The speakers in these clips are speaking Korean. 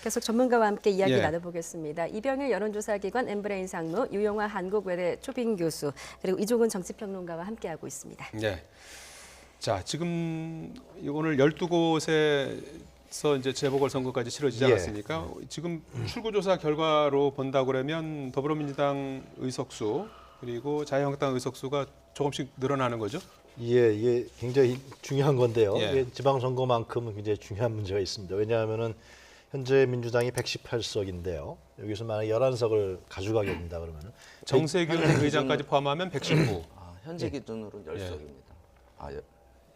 계속 전문가와 함께 이야기 예. 나눠보겠습니다. 이병일 여론조사기관 엠브레인 상무, 유용화 한국외대 초빙 교수, 그리고 이종훈 정치평론가와 함께하고 있습니다. 네. 자, 지금 오늘 12곳에서 이제 재보궐선거까지 치러지지 않았습니까? 지금 출구조사 결과로 본다고 그러면 더불어민주당 의석수 그리고 자유한국당 의석수가 조금씩 늘어나는 거죠? 예, 이게 굉장히 중요한 건데요. 예. 이게 지방선거만큼 굉장히 중요한 문제가 있습니다. 왜냐하면은 현재 민주당이 118석인데요. 여기서 만약 11석을 가져가게 된다 그러면은 정세균 의장까지 포함하면 119. 현재 기준으로는 10석입니다.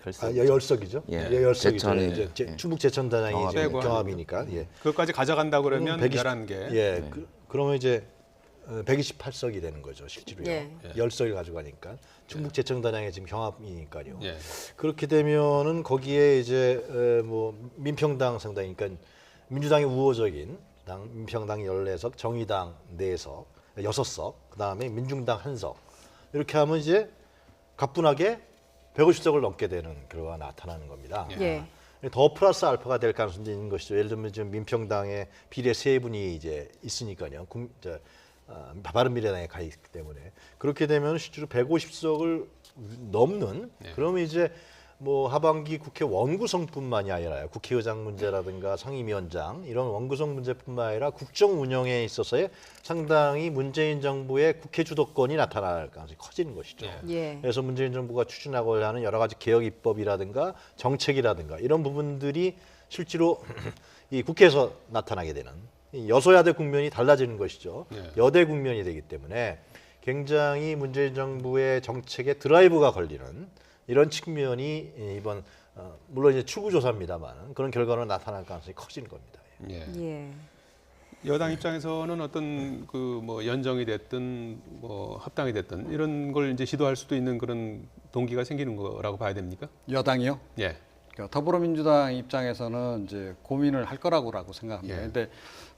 10석이죠. 예. 10석이죠. 제천이, 이제 충북 제천단장이 경합. 이제 빼고 경합이니까. 예. 그것까지 가져간다 그러면 120, 11개. 예. 그러면 이제 128석이 되는 거죠, 실제로요. 예. 10석을 가져가니까. 충북 제천단장이 지금 경합이니까요. 예. 그렇게 되면은 거기에 이제 뭐 민평당 상당히 그러니까 민주당이 우호적인 당 민평당 14석, 정의당 4석, 6석, 그다음에 민중당 1석. 이렇게 하면 이제 가뿐하게 150석을 넘게 되는 결과가 나타나는 겁니다. 예. 더 플러스 알파가 될 가능성도 있는 것이죠. 예를 들면 지금 민평당에 비례 3분이 이제 있으니까요. 바른미래당에 가 있기 때문에 그렇게 되면 실제로 150석을 넘는 그러면 이제 뭐 하반기 국회 원구성뿐만이 아니라 국회의장 문제라든가 상임위원장 이런 원구성 문제뿐만 아니라 국정 운영에 있어서의 상당히 문재인 정부의 국회 주도권이 나타날 가능성이 커지는 것이죠. 예. 그래서 문재인 정부가 추진하고자 하는 여러 가지 개혁 입법이라든가 정책이라든가 이런 부분들이 실제로 이 국회에서 나타나게 되는 이 여소야대 국면이 달라지는 것이죠. 여대 국면이 되기 때문에 굉장히 문재인 정부의 정책에 드라이브가 걸리는 이런 측면이 이번 물론 이제 출구조사입니다만 그런 결과로 나타날 가능성이 커지는 겁니다. 예. 예. 여당 입장에서는 어떤 그 뭐 연정이 됐든 뭐 합당이 됐든 이런 걸 이제 시도할 수도 있는 그런 동기가 생기는 거라고 봐야 됩니까? 여당이요? 예. 그러니까 더불어민주당 입장에서는 이제 고민을 할 거라고 생각합니다. 예. 근데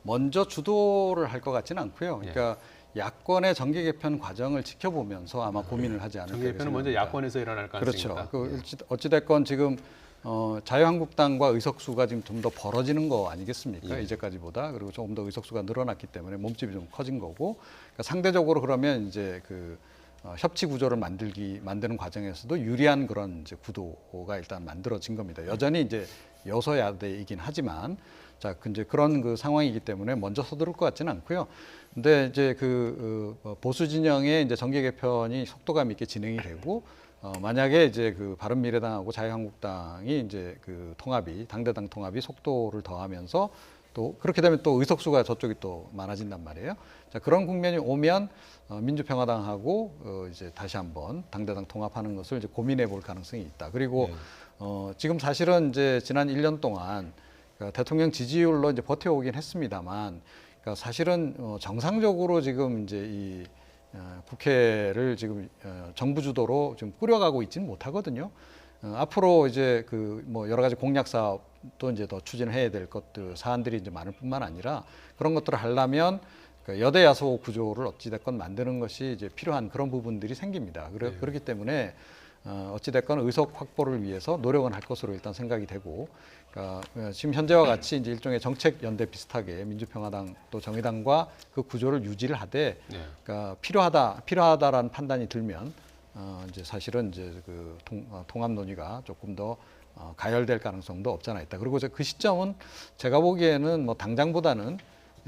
먼저 주도를 할 것 같지는 않고요. 그러니까 야권의 정계 개편 과정을 지켜보면서 아마 고민을 하지 않을까 정계 개편은 먼저 생각합니다. 야권에서 일어날 가능성이 그렇죠. 있다. 그 어찌됐건 지금 자유한국당과 의석수가 지금 좀 더 벌어지는 거 아니겠습니까? 이제까지보다. 그리고 조금 더 의석수가 늘어났기 때문에 몸집이 좀 커진 거고. 그러니까 상대적으로 그러면 이제 그 협치 구조를 만드는 과정에서도 유리한 그런 이제 구도가 일단 만들어진 겁니다. 여전히 이제 여소야대이긴 하지만 자, 이제 그런 그 상황이기 때문에 먼저 서두를 것 같지는 않고요. 근데 이제 보수 진영의 이제 정계 개편이 속도감 있게 진행이 되고 만약에 이제 그 바른미래당하고 자유한국당이 이제 그 당대당 통합이 속도를 더하면서 또 그렇게 되면 또 의석수가 저쪽이 또 많아진단 말이에요. 자, 그런 국면이 오면 민주평화당하고 이제 다시 한번 당대당 통합하는 것을 이제 고민해 볼 가능성이 있다. 그리고 지금 사실은 이제 지난 1년 동안 그러니까 대통령 지지율로 이제 버텨오긴 했습니다만, 그러니까 사실은 정상적으로 지금 이제 이 국회를 지금 정부 주도로 지금 꾸려가고 있지는 못하거든요. 앞으로 이제 그 뭐 여러 가지 공약 사업도 이제 더 추진을 해야 될 것들 사안들이 이제 많을 뿐만 아니라 그런 것들을 하려면 그 여대 야소 구조를 어찌됐건 만드는 것이 이제 필요한 그런 부분들이 생깁니다. 그렇기 때문에 어찌됐건 의석 확보를 위해서 노력은 할 것으로 일단 생각이 되고, 그러니까 지금 현재와 같이 이제 일종의 정책 연대 비슷하게 민주평화당 또 정의당과 그 구조를 유지를 하되, 그러니까 필요하다라는 판단이 들면 이제 사실은 이제 그 통합 논의가 조금 더 가열될 가능성도 없잖아 있다. 그리고 그 시점은 제가 보기에는 뭐 당장보다는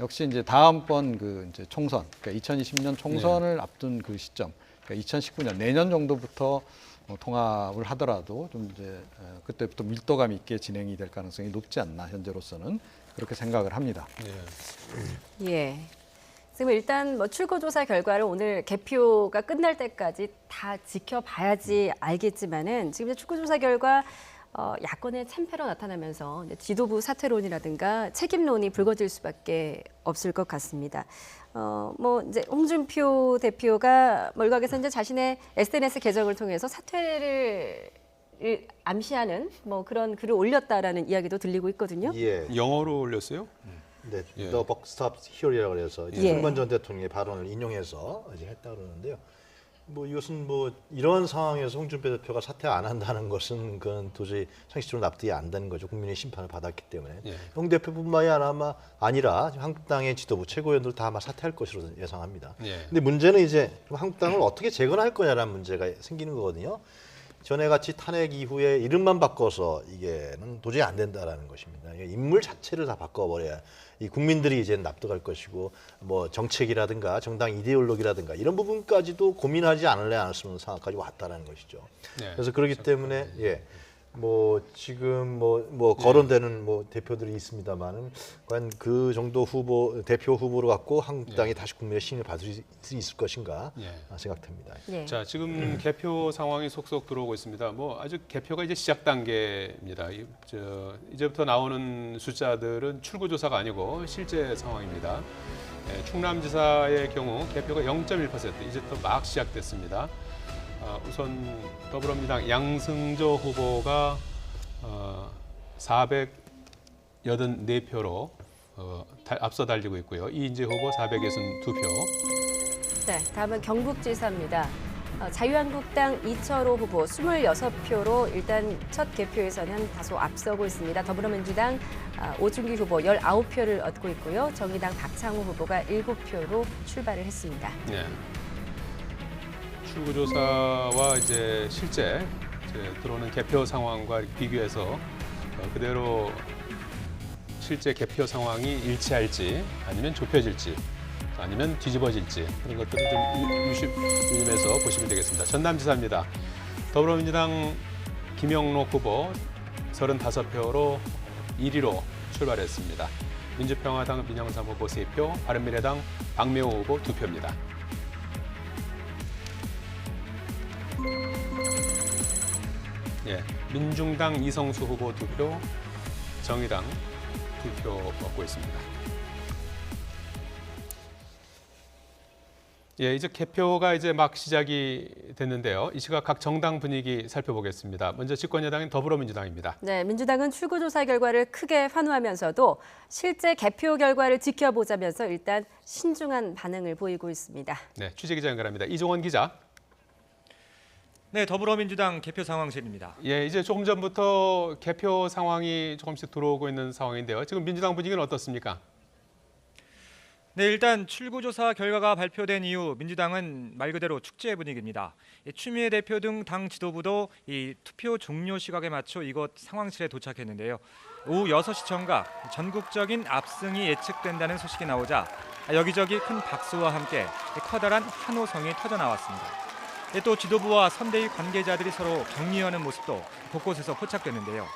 역시 이제 다음번 그 이제 총선, 그러니까 2020년 총선을 앞둔 그 시점, 그러니까 2019년 내년 정도부터 통합을 하더라도 좀 이제 그때부터 밀도감 있게 진행이 될 가능성이 높지 않나 현재로서는 그렇게 생각을 합니다. 예. 지금 일단 뭐 출구조사 결과를 오늘 개표가 끝날 때까지 다 지켜봐야지 알겠지만은 지금 출구조사 결과 야권의 참패로 나타나면서 이제 지도부 사퇴론이라든가 책임론이 불거질 수밖에 없을 것 같습니다. 뭐 이제 홍준표 대표가 일각에서 이제 자신의 SNS 계정을 통해서 사퇴를 암시하는 뭐 그런 글을 올렸다라는 이야기도 들리고 있거든요. 예. 영어로 올렸어요? 네, 예. The Buck Stops Here이라고 해서 예. 손건전 대통령의 발언을 인용해서 이제 했다 그러는데요. 뭐 이것은 뭐 이런 상황에서 홍준표 대표가 사퇴 안 한다는 것은 그건 도저히 상식적으로 납득이 안 되는 거죠. 국민의 심판을 받았기 때문에. 예. 홍 대표뿐만이 아니라 한국당의 지도부 최고위원들 다 아마 사퇴할 것으로 예상합니다. 예. 근데 문제는 이제 그럼 한국당을 어떻게 재건할 거냐라는 문제가 생기는 거거든요. 전에 같이 탄핵 이후에 이름만 바꿔서 이게는 도저히 안 된다라는 것입니다. 인물 자체를 다 바꿔버려야 이 국민들이 이제 납득할 것이고 뭐 정책이라든가 정당 이데올로기라든가 이런 부분까지도 고민하지 않을 수는 상황까지 왔다라는 것이죠. 네. 그래서 그렇기 때문에 뭐 지금 뭐 거론되는 뭐 대표들이 있습니다만은 과연 그 정도 대표 후보로 갖고 한국당이 다시 국민의 신임을 받을 수 있을 것인가 생각됩니다. 예. 자, 지금 개표 상황이 속속 들어오고 있습니다. 뭐 아직 개표가 이제 시작 단계입니다. 이제부터 나오는 숫자들은 출구조사가 아니고 실제 상황입니다. 충남지사의 경우 개표가 0.1% 이제부터 막 시작됐습니다. 우선 더불어민주당 양승조 후보가 484표로 앞서 달리고 있고요. 이인재 후보 462표. 네, 다음은 경북지사입니다. 자유한국당 이철호 후보 26표로 일단 첫 개표에서는 다소 앞서고 있습니다. 더불어민주당 오준기 후보 19표를 얻고 있고요. 정의당 박창호 후보가 7표로 출발을 했습니다. 네. 출구조사와 이제 실제 들어오는 개표 상황과 비교해서 그대로 실제 개표 상황이 일치할지 아니면 좁혀질지 아니면 뒤집어질지 그런 것들을 좀 유심해서 보시면 되겠습니다. 전남지사입니다. 더불어민주당 김영록 후보 35표로 1위로 출발했습니다. 민주평화당 민영삼 후보 3표, 바른미래당 박명호 후보 2표입니다. 민중당 이성수 후보 2표, 정의당 2표 얻고 있습니다. 이제 개표가 이제 막 시작이 됐는데요. 이 시각 각 정당 분위기 살펴보겠습니다. 먼저 집권여당인 더불어민주당입니다. 네, 민주당은 출구조사 결과를 크게 환호하면서도 실제 개표 결과를 지켜보자면서 일단 신중한 반응을 보이고 있습니다. 네, 취재기자 연결합니다. 이종원 기자. 네, 더불어민주당 개표 상황실입니다. 이제 조금 전부터 개표 상황이 조금씩 들어오고 있는 상황인데요. 지금 민주당 분위기는 어떻습니까? 네, 일단 출구조사 결과가 발표된 이후 민주당은 말 그대로 축제 분위기입니다. 추미애 대표 등 당 지도부도 이 투표 종료 시각에 맞춰 이곳 상황실에 도착했는데요. 오후 6시 정각 전국적인 압승이 예측된다는 소식이 나오자 여기저기 큰 박수와 함께 커다란 환호성이 터져 나왔습니다. 또 지도부와 선대위 관계자들이 서로 격려하는 모습도 곳곳에서 포착됐는데요.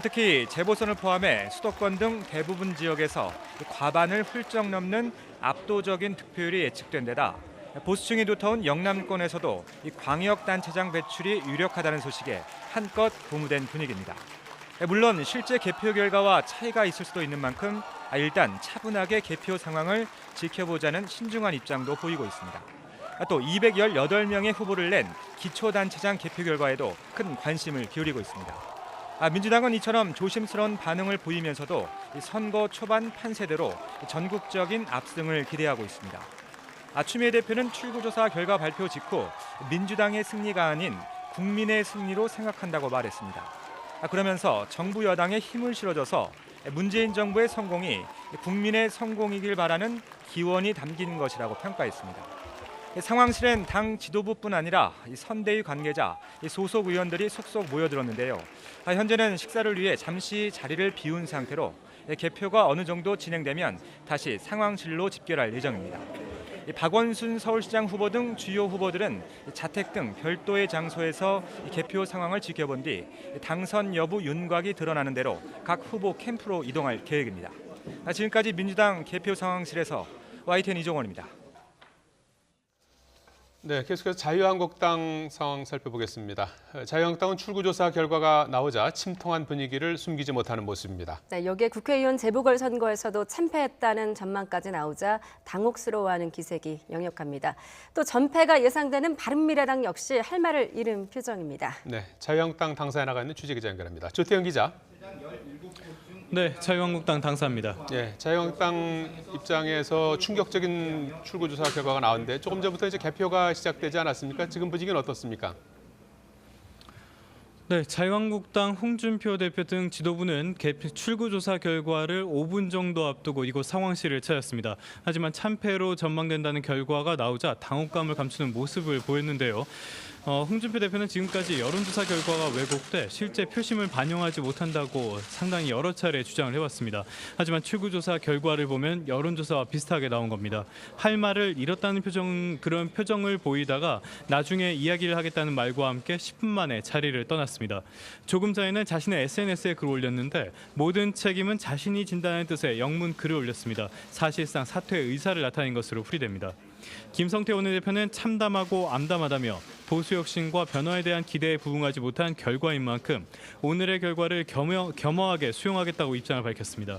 특히 재보선을 포함해 수도권 등 대부분 지역에서 과반을 훌쩍 넘는 압도적인 득표율이 예측된 데다 보수층이 두터운 영남권에서도 광역단체장 배출이 유력하다는 소식에 한껏 고무된 분위기입니다. 물론 실제 개표 결과와 차이가 있을 수도 있는 만큼 일단 차분하게 개표 상황을 지켜보자는 신중한 입장도 보이고 있습니다. 또 218명의 후보를 낸 기초단체장 개표 결과에도 큰 관심을 기울이고 있습니다. 민주당은 이처럼 조심스러운 반응을 보이면서도 선거 초반 판세대로 전국적인 압승을 기대하고 있습니다. 추미애 대표는 출구조사 결과 발표 직후 민주당의 승리가 아닌 국민의 승리로 생각한다고 말했습니다. 그러면서 정부 여당에 힘을 실어줘서 문재인 정부의 성공이 국민의 성공이길 바라는 기원이 담긴 것이라고 평가했습니다. 상황실엔 당 지도부뿐 아니라 선대위 관계자, 소속 의원들이 속속 모여들었는데요. 현재는 식사를 위해 잠시 자리를 비운 상태로 개표가 어느 정도 진행되면 다시 상황실로 집결할 예정입니다. 박원순 서울시장 후보 등 주요 후보들은 자택 등 별도의 장소에서 개표 상황을 지켜본 뒤 당선 여부 윤곽이 드러나는 대로 각 후보 캠프로 이동할 계획입니다. 지금까지 민주당 개표 상황실에서 YTN 이종원입니다. 네, 계속해서 자유한국당 상황 살펴보겠습니다. 자유한국당은 출구조사 결과가 나오자 침통한 분위기를 숨기지 못하는 모습입니다. 네, 여기에 국회의원 재보궐선거에서도 참패했다는 전망까지 나오자 당혹스러워하는 기색이 역력합니다. 또 전패가 예상되는 바른미래당 역시 할 말을 잃은 표정입니다. 네, 자유한국당 당사에 나가 있는 취재기자 연결합니다. 조태영 기자. 네, 자유한국당 당사입니다. 예, 자유한국당 입장에서 충격적인 출구조사 결과가 나왔는데 조금 전부터 이제 개표가 시작되지 않았습니까? 지금 분위기는 어떻습니까? 네, 자유한국당 홍준표 대표 등 지도부는 출구조사 결과를 5분 정도 앞두고 이곳 상황실을 찾았습니다. 하지만 참패로 전망된다는 결과가 나오자 당혹감을 감추는 모습을 보였는데요. 홍준표 대표는 지금까지 여론조사 결과가 왜곡돼 실제 표심을 반영하지 못한다고 상당히 여러 차례 주장을 해왔습니다. 하지만 출구조사 결과를 보면 여론조사와 비슷하게 나온 겁니다. 할 말을 잃었다는 그런 표정을 보이다가 나중에 이야기를 하겠다는 말과 함께 10분 만에 자리를 떠났습니다. 조금 전에는 자신의 SNS에 글을 올렸는데 모든 책임은 자신이 진다는 뜻의 영문 글을 올렸습니다. 사실상 사퇴의 의사를 나타낸 것으로 풀이됩니다. 김성태 원내대표는 참담하고 암담하다며 보수 혁신과 변화에 대한 기대에 부응하지 못한 결과인 만큼 오늘의 결과를 겸허하게 수용하겠다고 입장을 밝혔습니다.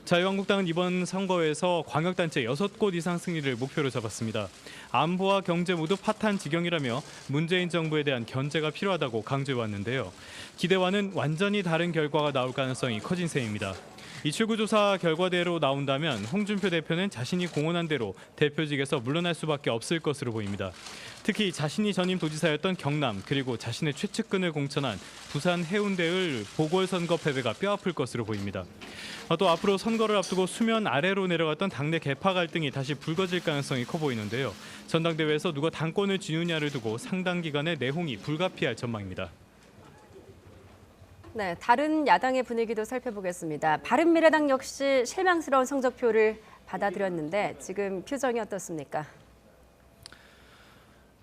자유한국당은 이번 선거에서 광역단체 6곳 이상 승리를 목표로 잡았습니다. 안보와 경제 모두 파탄 지경이라며 문재인 정부에 대한 견제가 필요하다고 강조해왔는데요. 기대와는 완전히 다른 결과가 나올 가능성이 커진 셈입니다. 이 출구조사 결과대로 나온다면 홍준표 대표는 자신이 공언한 대로 대표직에서 물러날 수밖에 없을 것으로 보입니다. 특히 자신이 전임 도지사였던 경남 그리고 자신의 최측근을 공천한 부산 해운대의 보궐선거 패배가 뼈아플 것으로 보입니다. 또 앞으로 선거를 앞두고 수면 아래로 내려갔던 당내 계파 갈등이 다시 불거질 가능성이 커 보이는데요. 전당대회에서 누가 당권을 쥐느냐를 두고 상당 기간의 내홍이 불가피할 전망입니다. 네, 다른 야당의 분위기도 살펴보겠습니다. 바른미래당 역시 실망스러운 성적표를 받아들였는데 지금 표정이 어떻습니까?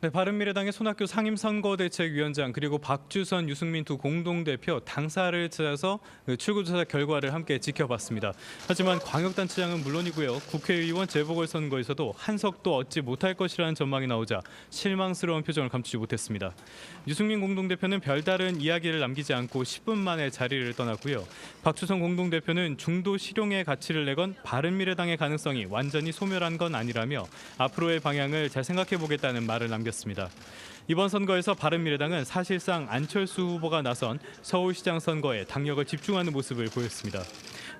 네, 바른미래당의 손학규 상임선거대책위원장 그리고 박주선, 유승민 두 공동대표 당사를 찾아서 출구조사 결과를 함께 지켜봤습니다. 하지만 광역단체장은 물론이고요. 국회의원 재보궐선거에서도 한석도 얻지 못할 것이라는 전망이 나오자 실망스러운 표정을 감추지 못했습니다. 유승민 공동대표는 별다른 이야기를 남기지 않고 10분 만에 자리를 떠났고요. 박주선 공동대표는 중도 실용의 가치를 내건 바른미래당의 가능성이 완전히 소멸한 건 아니라며 앞으로의 방향을 잘 생각해보겠다는 말을 남겼습니다. 이번 선거에서 바른미래당은 사실상 안철수 후보가 나선 서울시장 선거에 당력을 집중하는 모습을 보였습니다.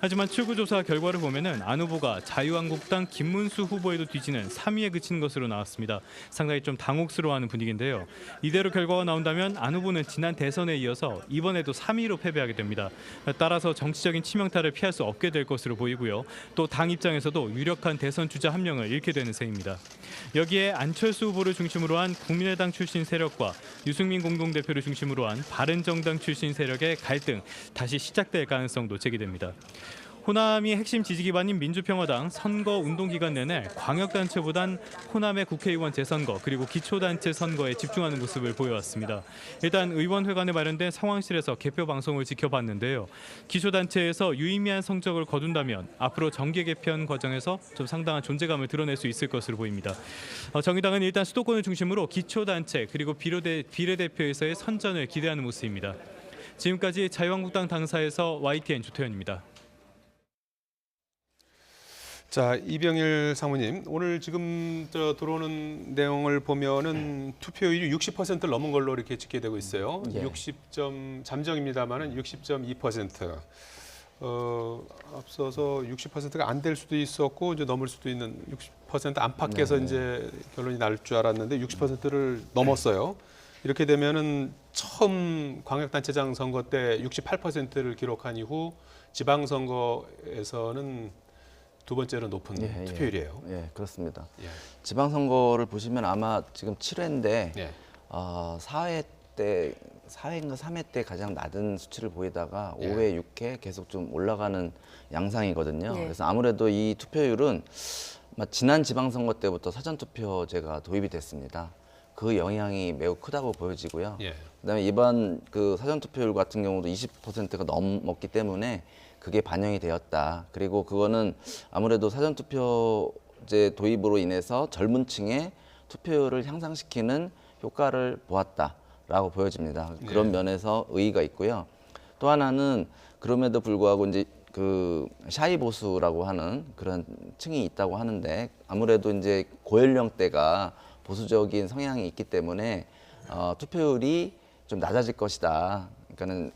하지만 출구조사 결과를 보면은 안 후보가 자유한국당 김문수 후보에도 뒤지는 3위에 그치는 것으로 나왔습니다. 상당히 좀 당혹스러워하는 분위기인데요. 이대로 결과가 나온다면 안 후보는 지난 대선에 이어서 이번에도 3위로 패배하게 됩니다. 따라서 정치적인 치명타를 피할 수 없게 될 것으로 보이고요. 또 당 입장에서도 유력한 대선 주자 한 명을 잃게 되는 셈입니다. 여기에 안철수 후보를 중심으로 한 국민의당 출신 세력과 유승민 공동대표를 중심으로 한 바른정당 출신 세력의 갈등 다시 시작될 가능성도 제기됩니다. 호남이 핵심 지지 기반인 민주평화당 선거 운동 기간 내내 광역단체보단 호남의 국회의원 재선거 그리고 기초단체 선거에 집중하는 모습을 보여왔습니다. 일단 의원회관에 마련된 상황실에서 개표 방송을 지켜봤는데요. 기초단체에서 유의미한 성적을 거둔다면 앞으로 정계 개편 과정에서 좀 상당한 존재감을 드러낼 수 있을 것으로 보입니다. 정의당은 일단 수도권을 중심으로 기초단체 그리고 비례대표에서의 선전을 기대하는 모습입니다. 지금까지 자유한국당 당사에서 YTN 조태현입니다. 자, 이병일 사무님, 오늘 지금 들어오는 내용을 보면은 투표율이 60%를 넘은 걸로 이렇게 집계되고 있어요. 예. 60점 잠정입니다만은 60.2%. 앞서서 60%가 안 될 수도 있었고 이제 넘을 수도 있는 60% 안팎에서 네. 이제 결론이 날 줄 알았는데 60%를 넘었어요. 이렇게 되면은 처음 광역단체장 선거 때 68%를 기록한 이후 지방선거에서는 두 번째로 높은 투표율이에요. 예, 그렇습니다. 예. 지방선거를 보시면 아마 지금 7회인데 예. 4회 때 4회인가 3회 때 가장 낮은 수치를 보이다가 예. 5회, 6회 계속 좀 올라가는 양상이거든요. 예. 그래서 아무래도 이 투표율은 지난 지방선거 때부터 사전투표제가 도입이 됐습니다. 그 영향이 매우 크다고 보여지고요. 예. 그다음에 이번 그 사전투표율 같은 경우도 20%가 넘었기 때문에 그게 반영이 되었다. 그리고 그거는 아무래도 사전투표제 도입으로 인해서 젊은 층의 투표율을 향상시키는 효과를 보았다라고 보여집니다. 그런 네. 면에서 의의가 있고요. 또 하나는 그럼에도 불구하고 이제 그 샤이 보수라고 하는 그런 층이 있다고 하는데 아무래도 이제 고연령대가 보수적인 성향이 있기 때문에 투표율이 좀 낮아질 것이다. 그러니까는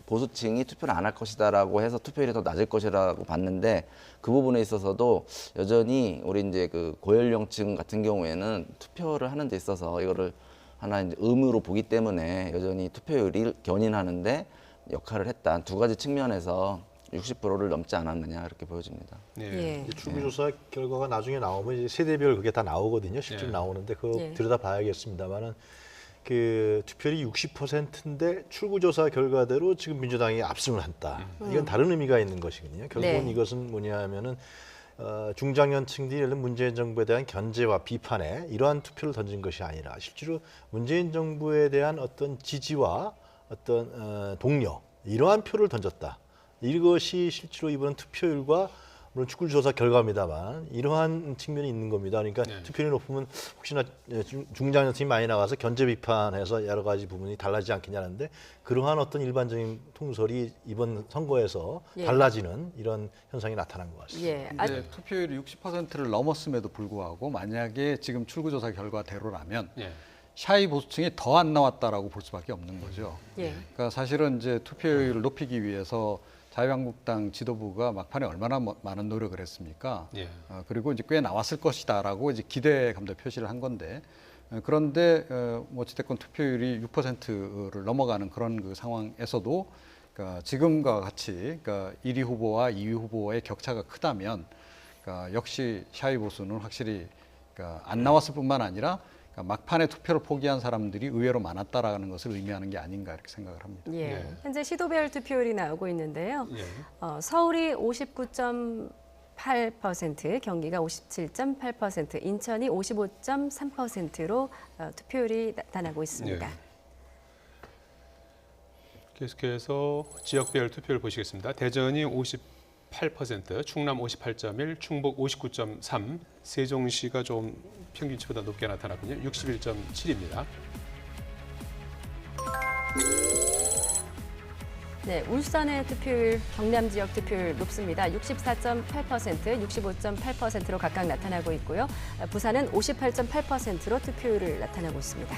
보수층이 투표를 안 할 것이다라고 해서 투표율이 더 낮을 것이라고 봤는데 그 부분에 있어서도 여전히 우리 이제 그 고연령층 같은 경우에는 투표를 하는 데 있어서 이거를 하나 이제 의무로 보기 때문에 여전히 투표율이 견인하는데 역할을 했다. 두 가지 측면에서 60%를 넘지 않았느냐 이렇게 보여집니다. 예. 출구조사 결과가 나중에 나오면 이제 세대별 그게 다 나오거든요. 실제로 예. 나오는데 그거 예. 들여다봐야겠습니다만은 그 투표율이 60%인데 출구조사 결과대로 지금 민주당이 압승을 했다. 이건 다른 의미가 있는 것이거든요. 결국은 네. 이것은 뭐냐하면은 중장년층들이 예를 들면 문재인 정부에 대한 견제와 비판에 이러한 투표를 던진 것이 아니라 실제로 문재인 정부에 대한 어떤 지지와 어떤 동료 이러한 표를 던졌다. 이것이 실제로 이번 투표율과 물론 출구조사 결과입니다만 이러한 측면이 있는 겁니다. 그러니까 네. 투표율이 높으면 혹시나 중장년층이 많이 나가서 견제 비판해서 여러 가지 부분이 달라지지 않겠냐는데 그러한 어떤 일반적인 통설이 이번 선거에서 예. 달라지는 이런 현상이 나타난 것 같습니다. 예. 근데 투표율이 60%를 넘었음에도 불구하고 만약에 지금 출구조사 결과대로라면 예. 샤이 보수층이 더 안 나왔다라고 볼 수밖에 없는 거죠. 예. 그러니까 사실은 이제 투표율을 높이기 위해서 자유한국당 지도부가 막판에 얼마나 많은 노력을 했습니까? 예. 그리고 이제 꽤 나왔을 것이다라고 이제 기대감도 표시를 한 건데 그런데 뭐 어찌됐건 투표율이 6%를 넘어가는 그런 그 상황에서도 그러니까 지금과 같이 그러니까 1위 후보와 2위 후보의 격차가 크다면 그러니까 역시 샤이 보수는 확실히 그러니까 안 나왔을 뿐만 아니라 그러니까 막판에 투표를 포기한 사람들이 의외로 많았다라는 것을 의미하는 게 아닌가 이렇게 생각을 합니다. 예. 네. 현재 시도별 투표율이 나오고 있는데요. 예. 서울이 59.8%, 경기가 57.8%, 인천이 55.3%로 투표율이 나타나고 있습니다. 예. 계속해서 지역별 투표를 보시겠습니다. 대전이 58%, 충남 58.1, 충북 59.3, 세종시가 좀 평균치보다 높게 나타났군요. 61.7입니다. 네, 울산의 투표율, 경남 지역 투표율 높습니다. 64.8%, 65.8%로 각각 나타나고 있고요. 부산은 58.8%로 투표율을 나타나고 있습니다.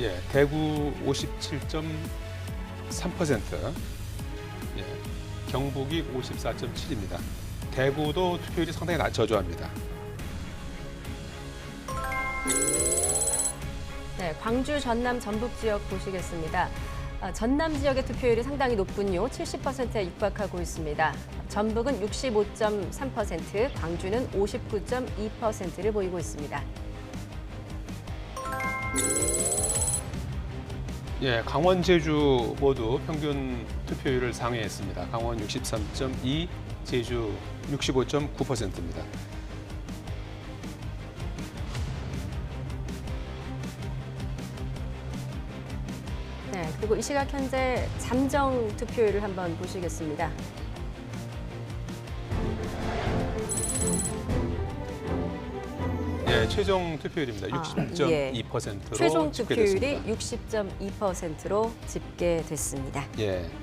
예, 대구 57.3%, 예, 경북이 54.7입니다. 대구도 투표율이 상당히 저조합니다. 네, 광주, 전남, 전북 지역 보시겠습니다. 전남 지역의 투표율이 상당히 높군요. 70%에 육박하고 있습니다. 전북은 65.3%, 광주는 59.2%를 보이고 있습니다. 예, 강원, 제주 모두 평균 투표율을 상회했습니다. 강원 63.2, 제주 65.9%입니다. 네, 그리고 이 시각 현재 잠정 투표율을 한번 보시겠습니다. 예, 최종 투표율입니다. 아, 60.2%로 최종 투표율이 집계됐습니다. 60.2%로 집계됐습니다. 예.